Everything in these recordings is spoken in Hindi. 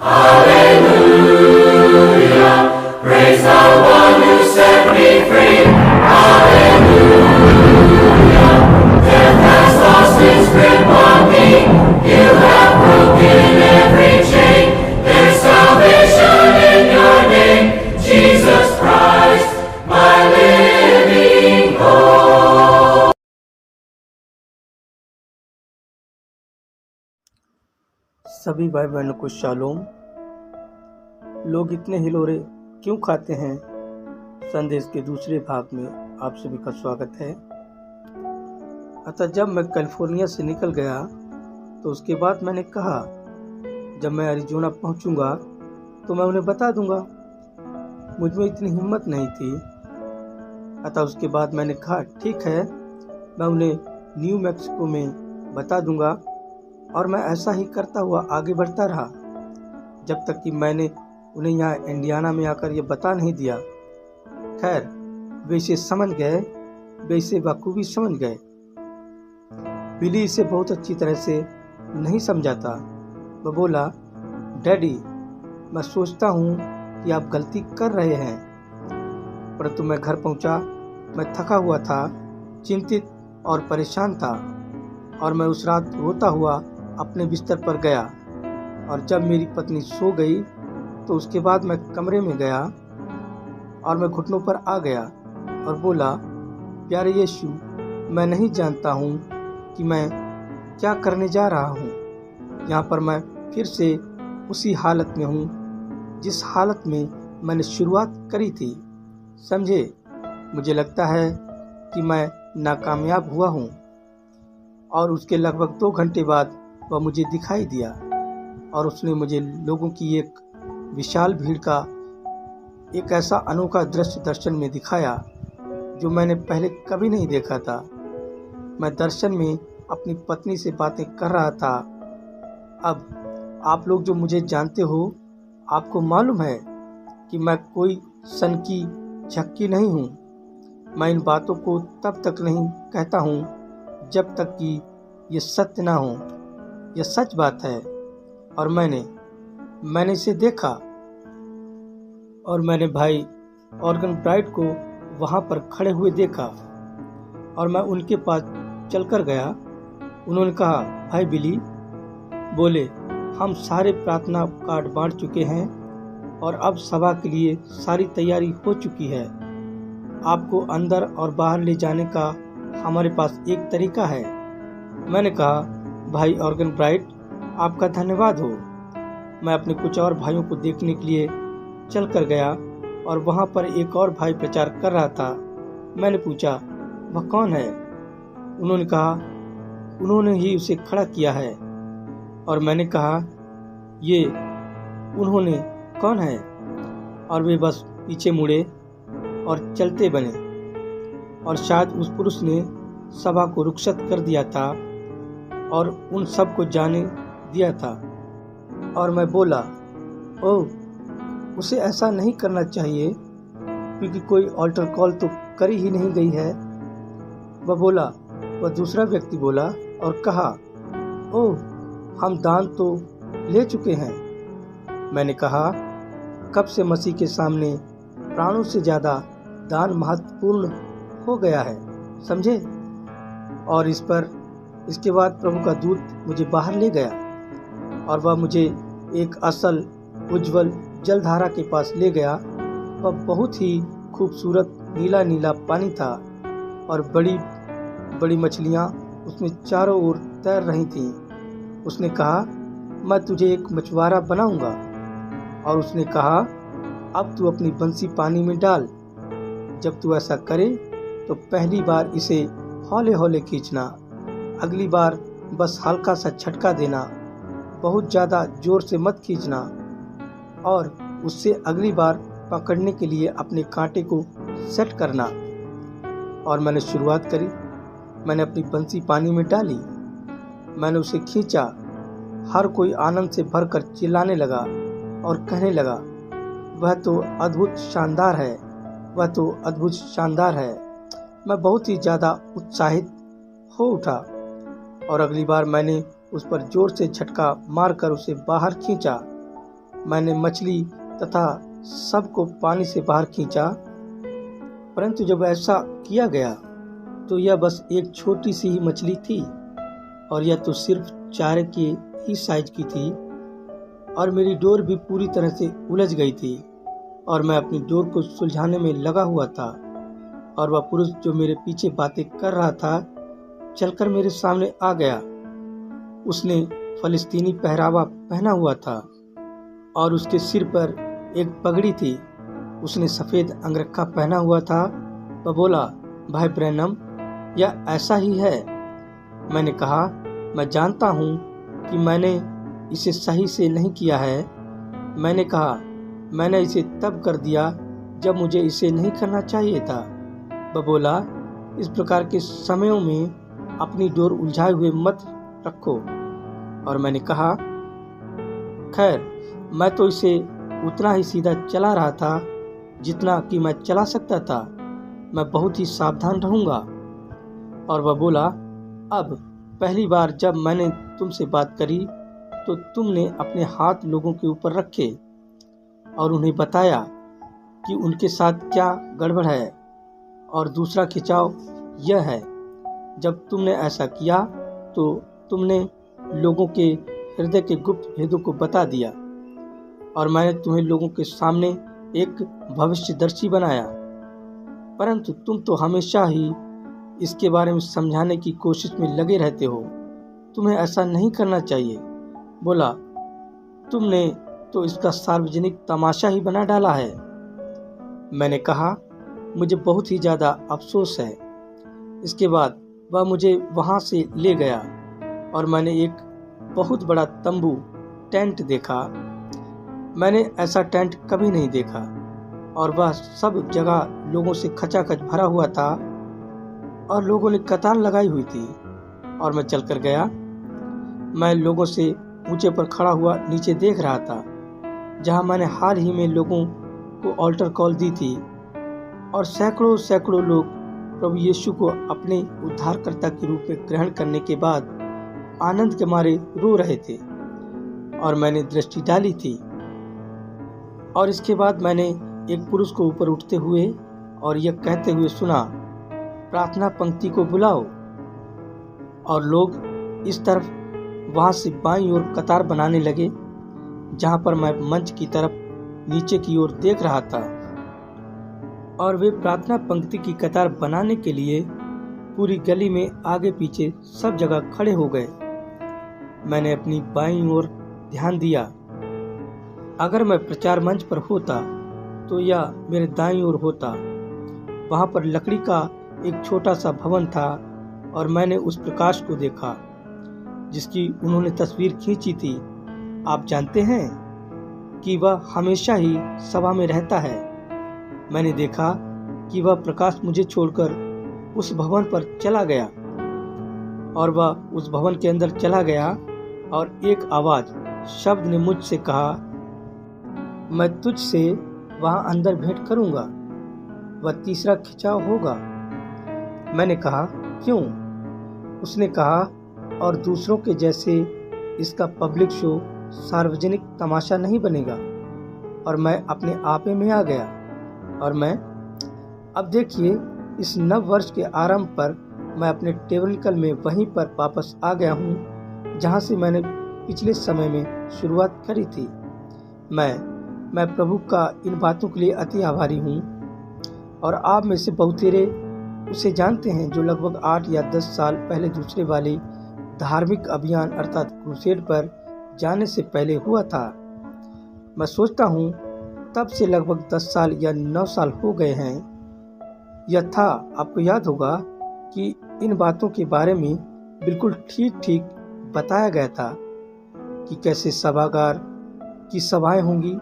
Praise the one who set me free. Death has lost its grip on me. You have broken every chain. There's salvation in your name, Jesus Christ, my living hope. सभी भाई बहनों को शालोम। लोग इतने हिलोरे क्यों खाते हैं? संदेश के दूसरे भाग में आप सभी का स्वागत है। अतः जब मैं कैलिफोर्निया से निकल गया तो उसके बाद मैंने कहा जब मैं अरिजोना पहुंचूंगा तो मैं उन्हें बता दूंगा। मुझ में इतनी हिम्मत नहीं थी। अतः उसके बाद मैंने कहा ठीक है, मैं उन्हें न्यू मैक्सिको में बता दूंगा। और मैं ऐसा ही करता हुआ आगे बढ़ता रहा जब तक कि मैंने उन्हें यहाँ इंडियाना में आकर ये बता नहीं दिया। खैर, वे इसे समझ गए, वे इसे बखूबी समझ गए। बिली इसे बहुत अच्छी तरह से नहीं समझा था। वह बोला, डैडी, मैं सोचता हूँ कि आप गलती कर रहे हैं। परंतु मैं घर पहुँचा, मैं थका हुआ था, चिंतित और परेशान था, और मैं उस रात रोता हुआ अपने बिस्तर पर गया। और जब मेरी पत्नी सो गई तो उसके बाद मैं कमरे में गया और मैं घुटनों पर आ गया और बोला, प्यारे यीशु, मैं नहीं जानता हूँ कि मैं क्या करने जा रहा हूँ। यहाँ पर मैं फिर से उसी हालत में हूँ जिस हालत में मैंने शुरुआत करी थी। समझे, मुझे लगता है कि मैं नाकामयाब हुआ हूँ। और उसके लगभग 2 घंटे बाद वह मुझे दिखाई दिया और उसने मुझे लोगों की एक विशाल भीड़ का एक ऐसा अनोखा दृश्य दर्शन में दिखाया जो मैंने पहले कभी नहीं देखा था। मैं दर्शन में अपनी पत्नी से बातें कर रहा था। अब आप लोग जो मुझे जानते हो, आपको मालूम है कि मैं कोई सनकी झक्की नहीं हूँ। मैं इन बातों को तब तक नहीं कहता हूँ जब तक कि ये सत्य ना हो। यह सच बात है और मैंने इसे देखा। और मैंने भाई ऑर्गन ब्राइट को वहाँ पर खड़े हुए देखा और मैं उनके पास चलकर गया। उन्होंने कहा, भाई बिली, बोले, हम सारे प्रार्थना कार्ड बांट चुके हैं और अब सभा के लिए सारी तैयारी हो चुकी है। आपको अंदर और बाहर ले जाने का हमारे पास एक तरीका है। मैंने कहा, भाई ऑर्गन ब्राइट, आपका धन्यवाद हो। मैं अपने कुछ और भाइयों को देखने के लिए चल कर गया और वहाँ पर एक और भाई प्रचार कर रहा था। मैंने पूछा, वह कौन है? उन्होंने कहा, उन्होंने ही उसे खड़ा किया है। और मैंने कहा, ये उन्होंने कौन है? और वे बस पीछे मुड़े और चलते बने। और शायद उस पुरुष ने सभा को रुखसत कर दिया था और उन सब को जाने दिया था। और मैं बोला, ओह, उसे ऐसा नहीं करना चाहिए क्योंकि कोई ऑल्टर कॉल तो करी ही नहीं गई है। वह दूसरा व्यक्ति बोला और कहा, ओह, हम दान तो ले चुके हैं। मैंने कहा, कब से मसीह के सामने प्राणों से ज़्यादा दान महत्वपूर्ण हो गया है, समझे? और इसके बाद प्रभु का दूत मुझे बाहर ले गया और वह मुझे एक असल उज्जवल जलधारा के पास ले गया। वह बहुत ही खूबसूरत नीला नीला पानी था और बड़ी बड़ी मछलियाँ उसमें चारों ओर तैर रही थीं। उसने कहा, मैं तुझे एक मछुआरा बनाऊंगा। और उसने कहा, अब तू अपनी बंसी पानी में डाल। जब तू ऐसा करे तो पहली बार इसे हौले हौले खींचना, अगली बार बस हल्का सा झटका देना, बहुत ज़्यादा जोर से मत खींचना, और उससे अगली बार पकड़ने के लिए अपने कांटे को सेट करना। और मैंने शुरुआत करी। मैंने अपनी बंसी पानी में डाली, मैंने उसे खींचा। हर कोई आनंद से भरकर चिल्लाने लगा और कहने लगा, वह तो अद्भुत शानदार है, वह तो अद्भुत शानदार है। मैं बहुत ही ज़्यादा उत्साहित हो उठा और अगली बार मैंने उस पर जोर से झटका मारकर उसे बाहर खींचा मैंने मछली तथा सबको पानी से बाहर खींचा, परंतु जब ऐसा किया गया तो यह बस एक छोटी सी ही मछली थी, और यह तो सिर्फ चारे के ही साइज की थी, और मेरी डोर भी पूरी तरह से उलझ गई थी, और मैं अपनी डोर को सुलझाने में लगा हुआ था। और वह पुरुष जो मेरे पीछे बातें कर रहा था चलकर मेरे सामने आ गया। उसने फलस्तीनी पहरावा पहना हुआ था और उसके सिर पर एक पगड़ी थी। उसने सफ़ेद अंगरखा पहना हुआ था। वह बोला, भाई ब्रैनम, यह ऐसा ही है। मैंने कहा, मैं जानता हूँ कि मैंने इसे सही से नहीं किया है। मैंने कहा, मैंने इसे तब कर दिया जब मुझे इसे नहीं करना चाहिए था। वह बोला, इस प्रकार के समयों में अपनी डोर उलझाए हुए मत रखो। और मैंने कहा, खैर, मैं तो इसे उतना ही सीधा चला रहा था जितना कि मैं चला सकता था। मैं बहुत ही सावधान रहूँगा। और वह बोला, अब पहली बार जब मैंने तुमसे बात करी तो तुमने अपने हाथ लोगों के ऊपर रखे और उन्हें बताया कि उनके साथ क्या गड़बड़ है। और दूसरा खिंचाव यह है, जब तुमने ऐसा किया तो तुमने लोगों के हृदय के गुप्त भेदों को बता दिया, और मैंने तुम्हें लोगों के सामने एक भविष्यदर्शी बनाया। परंतु तुम तो हमेशा ही इसके बारे में समझाने की कोशिश में लगे रहते हो। तुम्हें ऐसा नहीं करना चाहिए। बोला, तुमने तो इसका सार्वजनिक तमाशा ही बना डाला है। मैंने कहा, मुझे बहुत ही ज़्यादा अफसोस है। इसके बाद वह मुझे वहाँ से ले गया और मैंने एक बहुत बड़ा तंबू टेंट देखा। मैंने ऐसा टेंट कभी नहीं देखा, और वह सब जगह लोगों से खचाखच भरा हुआ था और लोगों ने कतार लगाई हुई थी। और मैं चलकर गया। मैं लोगों से ऊंचे पर खड़ा हुआ नीचे देख रहा था, जहां मैंने हाल ही में लोगों को ऑल्टर कॉल दी थी, और सैकड़ों सैकड़ों लोग प्रभु यीशु को अपने उद्धारकर्ता के रूप में ग्रहण करने के बाद आनंद के मारे रो रहे थे। और मैंने दृष्टि डाली थी, और इसके बाद मैंने एक पुरुष को ऊपर उठते हुए और यह कहते हुए सुना, प्रार्थना पंक्ति को बुलाओ। और लोग इस तरफ वहां से बाईं ओर कतार बनाने लगे, जहां पर मैं मंच की तरफ नीचे की ओर देख रहा था। और वे प्रार्थना पंक्ति की कतार बनाने के लिए पूरी गली में आगे पीछे सब जगह खड़े हो गए। मैंने अपनी बाईं ओर ध्यान दिया। अगर मैं प्रचार मंच पर होता तो यह मेरे दाईं ओर होता। वहां पर लकड़ी का एक छोटा सा भवन था, और मैंने उस प्रकाश को देखा जिसकी उन्होंने तस्वीर खींची थी। आप जानते हैं कि वह हमेशा ही सभा में रहता है। मैंने देखा कि वह प्रकाश मुझे छोड़कर उस भवन पर चला गया, और वह उस भवन के अंदर चला गया, और एक आवाज शब्द ने मुझसे कहा, मैं तुझसे वहां अंदर भेंट करूंगा। वह तीसरा खिंचाव होगा। मैंने कहा, क्यों? उसने कहा, और दूसरों के जैसे इसका पब्लिक शो सार्वजनिक तमाशा नहीं बनेगा। और मैं अपने आपे में आ गया। और मैं अब देखिए, इस नव वर्ष के आरंभ पर मैं अपने टेबरनिकल में वहीं पर वापस आ गया हूँ जहाँ से मैंने पिछले समय में शुरुआत करी थी। मैं प्रभु का इन बातों के लिए अति आभारी हूँ। और आप में से बहुतेरे उसे जानते हैं, जो लगभग 8 या 10 साल पहले दूसरे वाले धार्मिक अभियान अर्थात क्रूसेड पर जाने से पहले हुआ था। मैं सोचता हूँ तब से लगभग 10 साल या 9 साल हो गए हैं। यह था, आपको याद होगा कि इन बातों के बारे में बिल्कुल ठीक ठीक बताया गया था कि कैसे सभागार की सभाएं होंगी,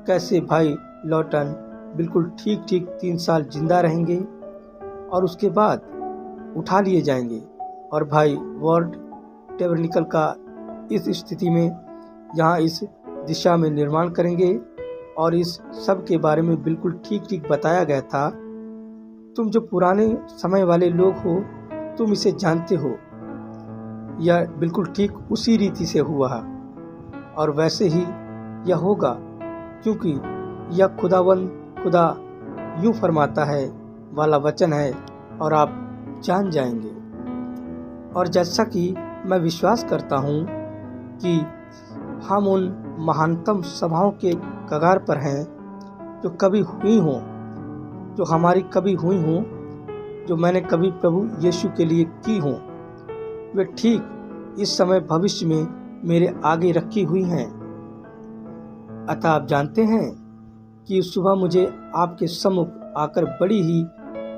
कैसे भाई लॉटन बिल्कुल ठीक ठीक 3 साल जिंदा रहेंगे और उसके बाद उठा लिए जाएंगे, और भाई वर्ल्ड टेबरनिकल का इस स्थिति में यहाँ इस दिशा में निर्माण करेंगे। और इस सब के बारे में बिल्कुल ठीक ठीक बताया गया था। तुम जो पुराने समय वाले लोग हो, तुम इसे जानते हो। यह बिल्कुल ठीक उसी रीति से हुआ, और वैसे ही यह होगा, क्योंकि यह खुदा यूं फरमाता है वाला वचन है और आप जान जाएंगे। और जैसा कि मैं विश्वास करता हूँ कि हम उन महानतम सभाओं के कगार पर हैं जो कभी हुई हों, जो हमारी कभी हुई हों, जो मैंने कभी प्रभु यीशु के लिए की हों, वे ठीक इस समय भविष्य में मेरे आगे रखी हुई हैं। अतः आप जानते हैं कि इस सुबह मुझे आपके सम्मुख आकर बड़ी ही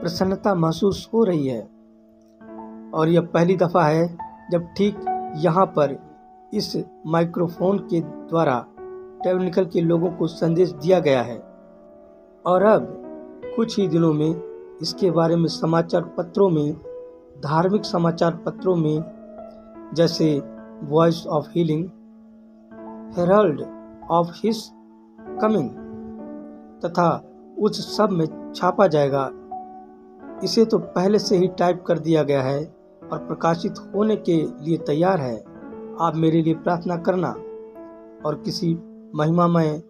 प्रसन्नता महसूस हो रही है। और यह पहली दफ़ा है जब ठीक यहाँ पर इस माइक्रोफोन के द्वारा टेबरनेकल के लोगों को संदेश दिया गया है। और अब कुछ ही दिनों में इसके बारे में समाचार पत्रों में, धार्मिक समाचार पत्रों में, जैसे voice of healing, herald of his coming तथा उस सब में छापा जाएगा। इसे तो पहले से ही टाइप कर दिया गया है और प्रकाशित होने के लिए तैयार है। आप मेरे लिए प्रार्थना करना। और किसी महिमामय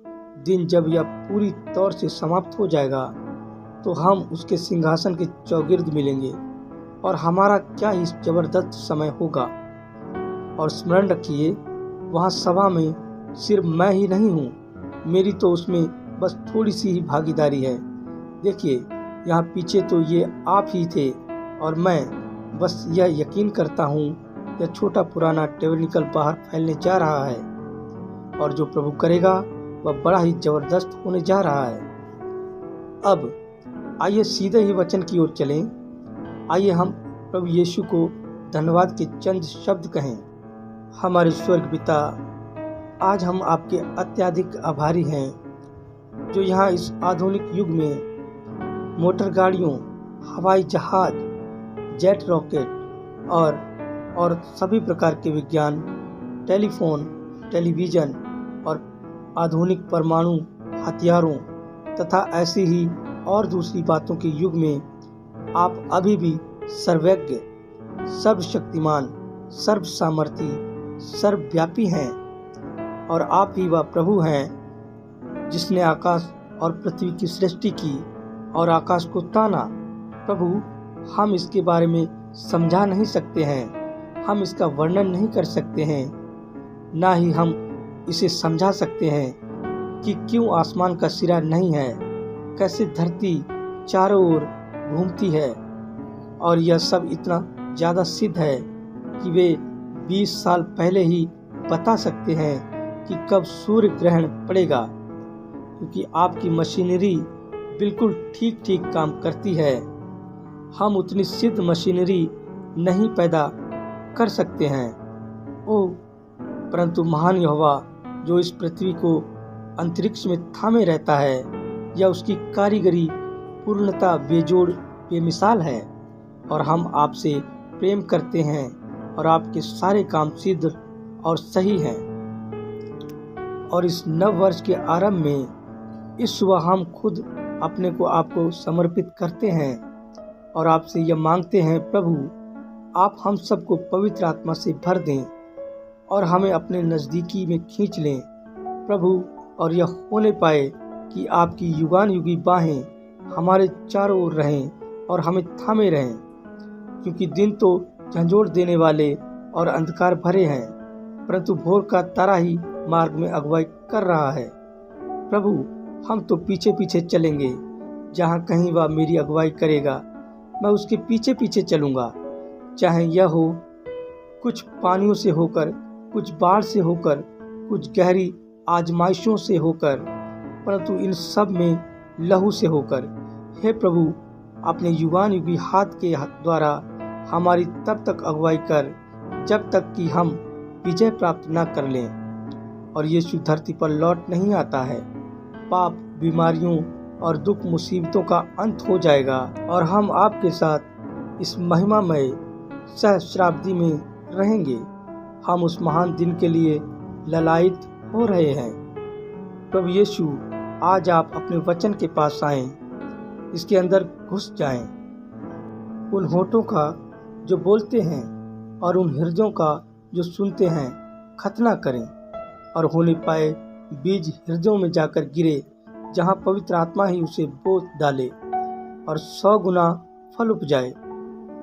दिन जब यह पूरी तौर से समाप्त हो जाएगा तो हम उसके सिंहासन के चौगिर्द मिलेंगे और हमारा क्या ही जबरदस्त समय होगा। और स्मरण रखिए, वहाँ सभा में सिर्फ मैं ही नहीं हूँ, मेरी तो उसमें बस थोड़ी सी ही भागीदारी है। देखिए, यहाँ पीछे तो ये आप ही थे और मैं बस यह यकीन करता हूँ यह छोटा पुराना टेबरनेकल बाहर फैलने जा रहा है और जो प्रभु करेगा वह बड़ा ही जबरदस्त होने जा रहा है। अब आइए सीधे ही वचन की ओर चलें। आइए हम प्रभु यीशु को धन्यवाद के चंद शब्द कहें। हमारे स्वर्ग पिता, आज हम आपके अत्यधिक आभारी हैं जो यहाँ इस आधुनिक युग में मोटर गाड़ियों, हवाई जहाज, जेट रॉकेट और सभी प्रकार के विज्ञान, टेलीफोन, टेलीविज़न और आधुनिक परमाणु हथियारों तथा ऐसी ही और दूसरी बातों के युग में आप अभी भी सर्वज्ञ, सर्वशक्तिमान, सर्वसामर्थी, सर्वव्यापी हैं। और आप ही वह प्रभु हैं जिसने आकाश और पृथ्वी की सृष्टि की और आकाश को ताना। प्रभु, हम इसके बारे में समझा नहीं सकते हैं, हम इसका वर्णन नहीं कर सकते हैं, ना ही हम इसे समझा सकते हैं कि क्यों आसमान का सिरा नहीं है, कैसे धरती चारों ओर घूमती है। और यह सब इतना ज़्यादा सिद्ध है कि वे 20 साल पहले ही बता सकते हैं कि कब सूर्य ग्रहण पड़ेगा, क्योंकि आपकी मशीनरी बिल्कुल ठीक ठीक काम करती है। हम उतनी सिद्ध मशीनरी नहीं पैदा कर सकते हैं। ओह, परंतु महान यहोवा जो इस पृथ्वी को अंतरिक्ष में थामे रहता है, या उसकी कारीगरी पूर्णता बेजोड़ बेमिसाल है। और हम आपसे प्रेम करते हैं और आपके सारे काम सिद्ध और सही हैं। और इस नव वर्ष के आरंभ में इस सुबह हम खुद अपने को आपको समर्पित करते हैं और आपसे यह मांगते हैं, प्रभु आप हम सबको पवित्र आत्मा से भर दें और हमें अपने नज़दीकी में खींच लें प्रभु। और यह होने पाए कि आपकी युगान युगी बाहें हमारे चारों ओर रहें और हमें थामे रहें, क्योंकि दिन तो झंझोड़ देने वाले और अंधकार भरे हैं, परंतु भोर का तारा ही मार्ग में अगुवाई कर रहा है। प्रभु, हम तो पीछे पीछे चलेंगे, जहाँ कहीं वह मेरी अगुवाई करेगा मैं उसके पीछे पीछे चलूँगा, चाहे यह हो कुछ पानियों से होकर, कुछ बाढ़ से होकर, कुछ गहरी आजमाइशों से होकर, परंतु इन सब में लहू से होकर। हे प्रभु, अपने युगान युगी हाथ के द्वारा हमारी तब तक अगुवाई कर जब तक कि हम विजय प्राप्त न कर लें। और यीशु धरती पर लौट नहीं आता है, पाप, बीमारियों और दुख मुसीबतों का अंत हो जाएगा और हम आपके साथ इस महिमामय सहस्राब्दी में रहेंगे। हम उस महान दिन के लिए ललायित हो रहे हैं। प्रभु यीशु, आज आप अपने वचन के पास आएं, इसके अंदर घुस जाएं। उन होठों का जो बोलते हैं और उन हृदयों का जो सुनते हैं खतना करें, और होने पाए बीज हृदयों में जाकर गिरे, जहाँ पवित्र आत्मा ही उसे बो डाले और 100 गुना फल उपजाए।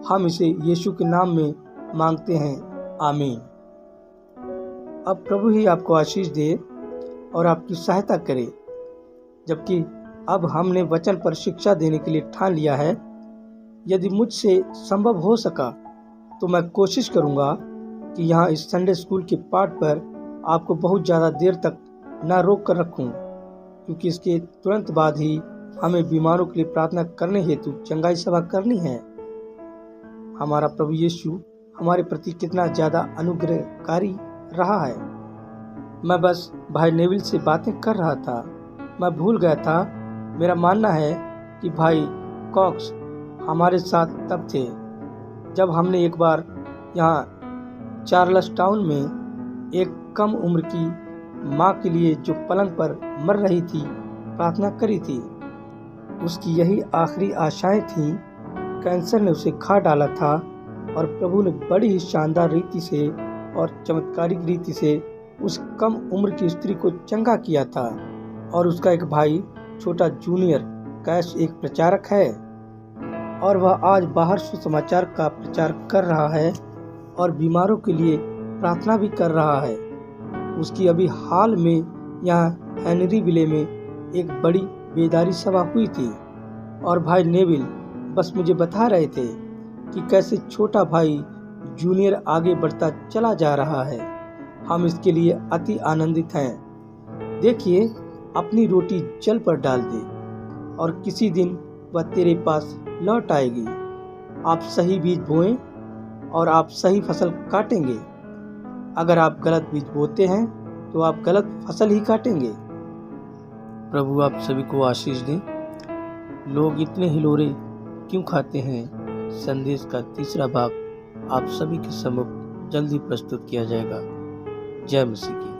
हम इसे यीशु के नाम में मांगते हैं, आमीन। अब प्रभु ही आपको आशीष दे और आपकी सहायता करे। जबकि अब हमने वचन पर शिक्षा देने के लिए ठान लिया है। यदि मुझसे संभव हो सका तो मैं कोशिश करूंगा कि यहाँ इस संडे स्कूल के पाठ पर आपको बहुत ज़्यादा देर तक ना रोक कर रखूं, क्योंकि इसके तुरंत बाद ही हमें बीमारों के लिए प्रार्थना करने हेतु चंगाई सभा करनी है। हमारा प्रभु यीशु हमारे प्रति कितना ज़्यादा अनुग्रहकारी रहा है। मैं बस भाई नेविल से बातें कर रहा था, मैं भूल गया था। मेरा मानना है कि भाई कॉक्स हमारे साथ तब थे जब हमने एक बार यहाँ चार्ल्स टाउन में एक कम उम्र की माँ के लिए जो पलंग पर मर रही थी प्रार्थना करी थी। उसकी यही आखिरी आशाएं थीं। कैंसर ने उसे खा डाला था और प्रभु ने बड़ी ही शानदार रीति से और चमत्कारिक रीति से उस कम उम्र की स्त्री को चंगा किया था। और उसका एक भाई छोटा जूनियर कैश एक प्रचारक है और वह आज बाहर सुसमाचार का प्रचार कर रहा है और बीमारों के लिए प्रार्थना भी कर रहा है। उसकी अभी हाल में यहाँ हेनरी विले में एक बड़ी बेदारी सभा हुई थी और भाई नेविल बस मुझे बता रहे थे कि कैसे छोटा भाई जूनियर आगे बढ़ता चला जा रहा है। हम इसके लिए अति आनंदित हैं। देखिए, अपनी रोटी जल पर डाल दे और किसी दिन वह तेरे पास लौट आएगी। आप सही बीज बोएं और आप सही फसल काटेंगे। अगर आप गलत बीज बोते हैं तो आप गलत फसल ही काटेंगे। प्रभु आप सभी को आशीष दें। लोग इतने हिलोरे क्यों खाते हैं? संदेश का तीसरा भाग आप सभी के सम्मुख जल्दी प्रस्तुत किया जाएगा। जय मसीह की।